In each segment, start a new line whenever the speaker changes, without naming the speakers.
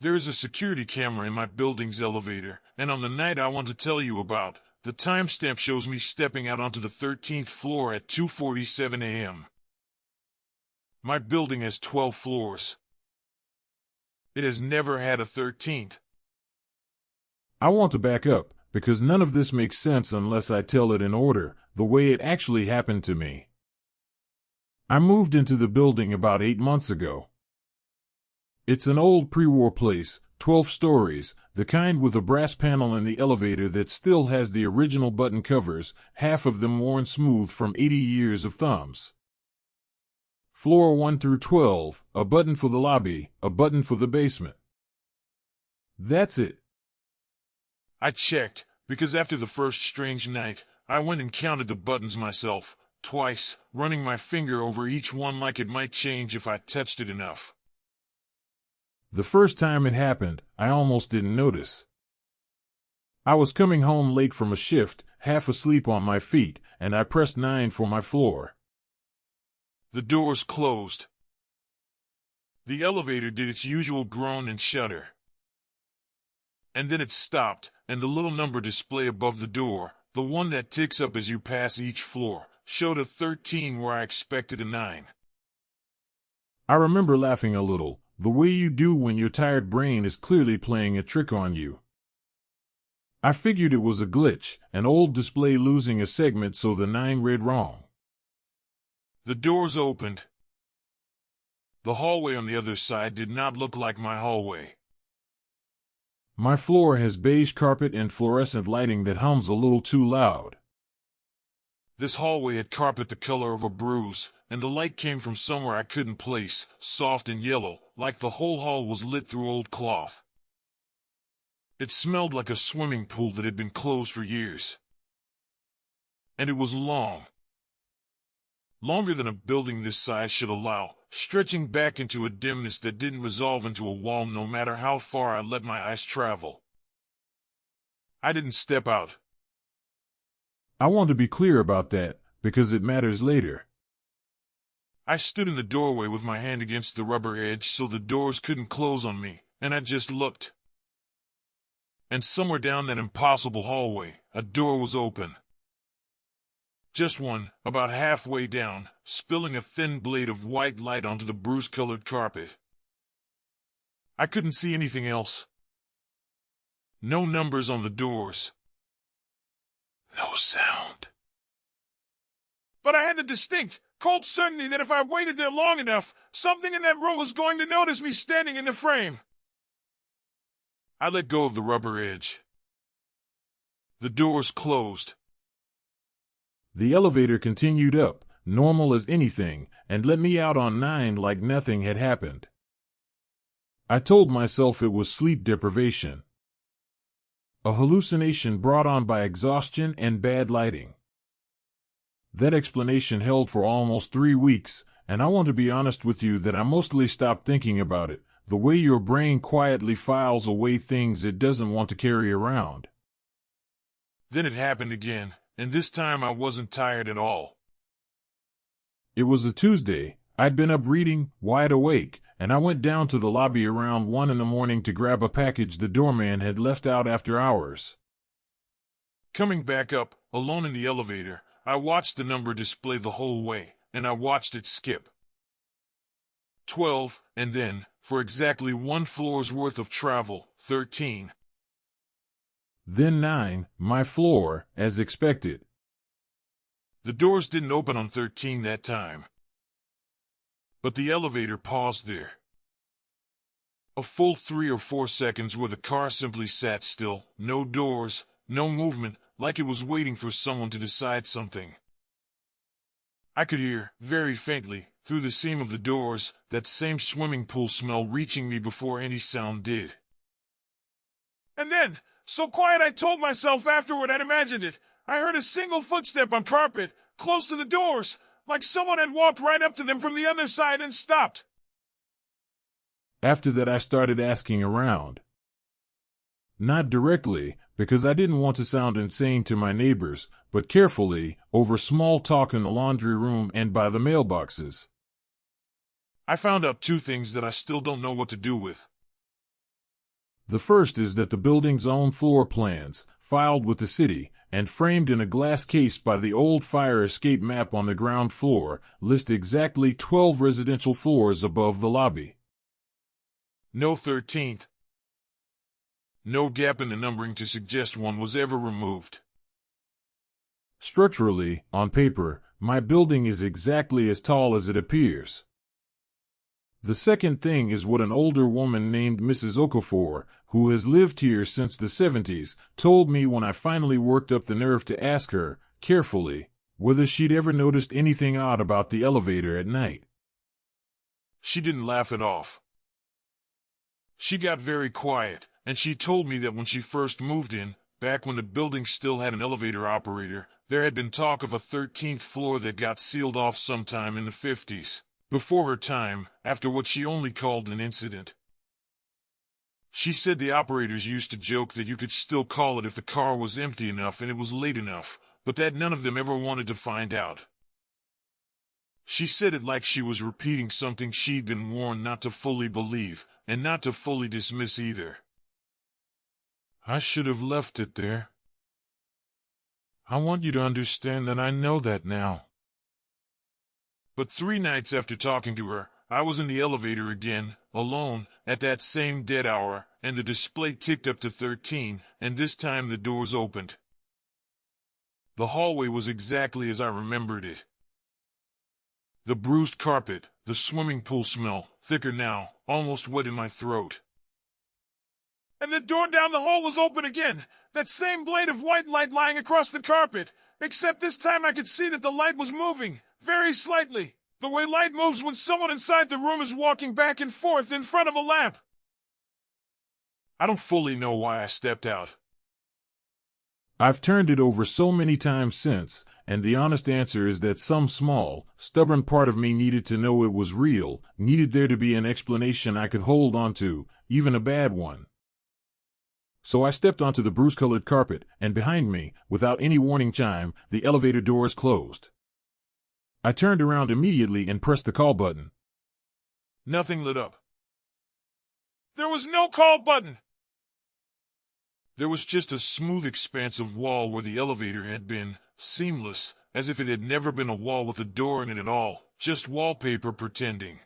There is a security camera in my building's elevator, and on the night I want to tell you about, the timestamp shows me stepping out onto the 13th floor at 2:47 a.m. My building has 12 floors. It has never had a 13th.
I want to back up, because none of this makes sense unless I tell it in order, the way it actually happened to me. I moved into the building about 8 months ago. It's an old pre-war place, 12 stories, the kind with a brass panel in the elevator that still has the original button covers, half of them worn smooth from 80 years of thumbs. Floor 1 through 12, a button for the lobby, a button for the basement. That's it.
I checked, because after the first strange night, I went and counted the buttons myself, twice, running my finger over each one like it might change if I touched it enough.
The first time it happened, I almost didn't notice. I was coming home late from a shift, half asleep on my feet, and I pressed 9 for my floor.
The doors closed. The elevator did its usual groan and shudder. And then it stopped, and the little number display above the door, the one that ticks up as you pass each floor, showed a 13 where I expected a 9.
I remember laughing a little, the way you do when your tired brain is clearly playing a trick on you. I figured it was a glitch, an old display losing a segment so the 9 read wrong.
The doors opened. The hallway on the other side did not look like my hallway.
My floor has beige carpet and fluorescent lighting that hums a little too loud.
This hallway had carpet the color of a bruise, and the light came from somewhere I couldn't place, soft and yellow, like the whole hall was lit through old cloth. It smelled like a swimming pool that had been closed for years. And it was long. Longer than a building this size should allow, stretching back into a dimness that didn't resolve into a wall no matter how far I let my eyes travel. I didn't step out.
I want to be clear about that, because it matters later.
I stood in the doorway with my hand against the rubber edge so the doors couldn't close on me, and I just looked. And somewhere down that impossible hallway, a door was open. Just one, about halfway down, spilling a thin blade of white light onto the bruise-colored carpet. I couldn't see anything else. No numbers on the doors. No sound. But I had the distinct, cold certainty that if I waited there long enough, something in that room was going to notice me standing in the frame. I let go of the rubber edge. The doors closed.
The elevator continued up, normal as anything, and let me out on 9 like nothing had happened. I told myself it was sleep deprivation. A hallucination brought on by exhaustion and bad lighting. That explanation held for almost 3 weeks, and I want to be honest with you that I mostly stopped thinking about it, the way your brain quietly files away things it doesn't want to carry around.
Then it happened again, and this time I wasn't tired at all.
It was a Tuesday. I'd been up reading, wide awake, and I went down to the lobby around 1 in the morning to grab a package the doorman had left out after hours.
Coming back up, alone in the elevator, I watched the number display the whole way, and I watched it skip. 12, and then, for exactly 1 floor's worth of travel, 13.
Then 9, my floor, as expected.
The doors didn't open on 13 that time. But the elevator paused there. A full 3 or 4 seconds where the car simply sat still, no doors, no movement, like it was waiting for someone to decide something. I could hear, very faintly, through the seam of the doors, that same swimming pool smell reaching me before any sound did. And then, so quiet I told myself afterward I'd imagined it, I heard a single footstep on carpet, close to the doors, like someone had walked right up to them from the other side and stopped.
After that I started asking around. Not directly, because I didn't want to sound insane to my neighbors, but carefully, over small talk in the laundry room and by the mailboxes. I found out 2 things that I still don't know what to do with. The first is that the building's own floor plans, filed with the city, and framed in a glass case by the old fire escape map on the ground floor, list exactly 12 residential floors above the lobby.
No 13th. No gap in the numbering to suggest one was ever removed.
Structurally, on paper, my building is exactly as tall as it appears. The second thing is what an older woman named Mrs. Okafor, who has lived here since the 70s, told me when I finally worked up the nerve to ask her, carefully, whether she'd ever noticed anything odd about the elevator at night.
She didn't laugh it off. She got very quiet, and she told me that when she first moved in, back when the building still had an elevator operator, there had been talk of a 13th floor that got sealed off sometime in the 50s. Before her time, after what she only called an incident. She said the operators used to joke that you could still call it if the car was empty enough and it was late enough, but that none of them ever wanted to find out. She said it like she was repeating something she'd been warned not to fully believe, and not to fully dismiss either. I should have left it there. I want you to understand that I know that now. But 3 nights after talking to her, I was in the elevator again, alone, at that same dead hour, and the display ticked up to 13, and this time the doors opened. The hallway was exactly as I remembered it. The bruised carpet, the swimming pool smell, thicker now, almost wet in my throat. And the door down the hall was open again, that same blade of white light lying across the carpet, except this time I could see that the light was moving. Very slightly, the way light moves when someone inside the room is walking back and forth in front of a lamp. I don't fully know why I stepped out.
I've turned it over so many times since, and the honest answer is that some small, stubborn part of me needed to know it was real, needed there to be an explanation I could hold on to, even a bad one. So I stepped onto the bruise-colored carpet, and behind me, without any warning chime, the elevator doors closed. I turned around immediately and pressed the call button.
Nothing lit up. There was no call button. There was just a smooth expanse of wall where the elevator had been, seamless, as if it had never been a wall with a door in it at all, just wallpaper pretending.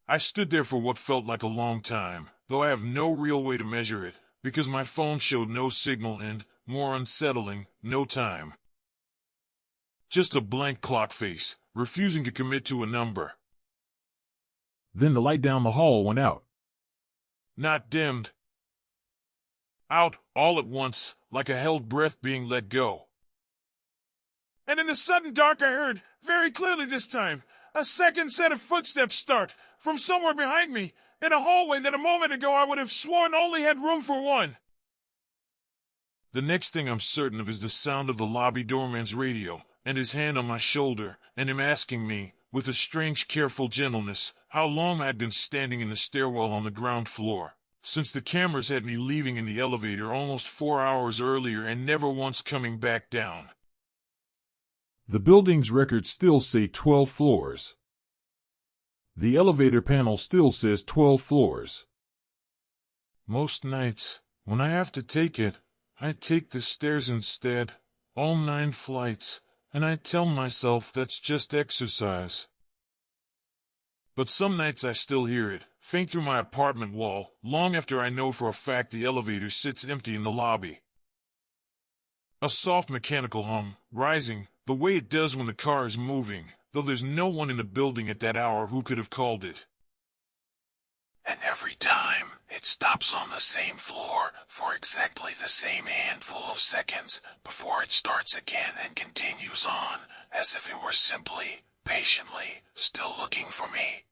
I stood there for what felt like a long time, though I have no real way to measure it, because my phone showed no signal and, more unsettling, no time. Just a blank clock face, refusing to commit to a number.
Then the light down the hall went out.
Not dimmed. Out, all at once, like a held breath being let go. And in the sudden dark I heard, very clearly this time, a second set of footsteps start, from somewhere behind me, in a hallway that a moment ago I would have sworn only had room for one. The next thing I'm certain of is the sound of the lobby doorman's radio, and his hand on my shoulder, and him asking me, with a strange careful gentleness, how long I'd been standing in the stairwell on the ground floor, since the cameras had me leaving in the elevator almost 4 hours earlier and never once coming back down.
The building's records still say 12 floors. The elevator panel still says 12 floors.
Most nights, when I have to take it, I take the stairs instead, all 9 flights, and I tell myself that's just exercise. But some nights I still hear it, faint through my apartment wall, long after I know for a fact the elevator sits empty in the lobby. A soft mechanical hum, rising, the way it does when the car is moving, though there's no one in the building at that hour who could have called it. And every time, it stops on the same floor for exactly the same handful of seconds before it starts again and continues on, as if it were simply, patiently, still looking for me.